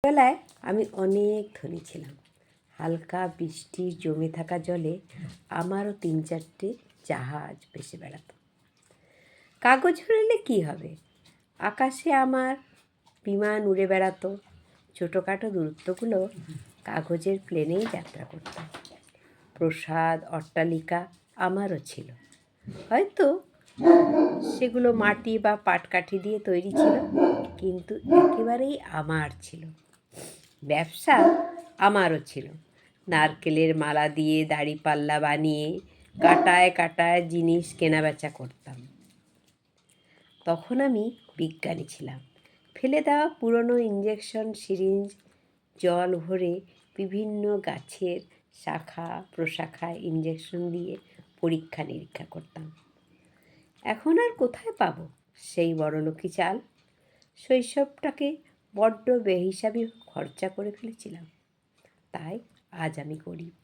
বেলায় আমি অনেক ধনী ছিলাম। হালকা বৃষ্টি জমে থাকা জলে আমারও 3-4টে জাহাজ ভেসে বেড়াতো। কাগজ উড়লে কী হবে, আকাশে আমার বিমান উড়ে বেড়াতো। ছোটোখাটো দূরত্বগুলো কাগজের প্লেনেই যাত্রা করতাম। প্রসাদ অট্টালিকা আমারও ছিল, হয়তো সেগুলো মাটি বা পাটকাঠি দিয়ে তৈরি ছিল, কিন্তু একেবারেই আমার ছিল। ব্যবসা আমারও ছিল। নারকেলের মালা দিয়ে দাড়িপাল্লা বানিয়ে কাটায় কাটায় জিনিস কেনাবেচা করতাম। তখন আমি বিজ্ঞানী ছিলাম। ফেলে দেওয়া পুরনো ইঞ্জেকশন সিরিঞ্জ জল ভরে বিভিন্ন গাছের শাখা প্রশাখায় ইঞ্জেকশন দিয়ে পরীক্ষা নিরীক্ষা করতাম। এখন আর কোথায় পাবো সেই বড়লোকি চাল? শৈশবটাকে বড্ড বেহিসাবি খরচা করে ফেলেছিলাম, তাই আজ আমি গরিব।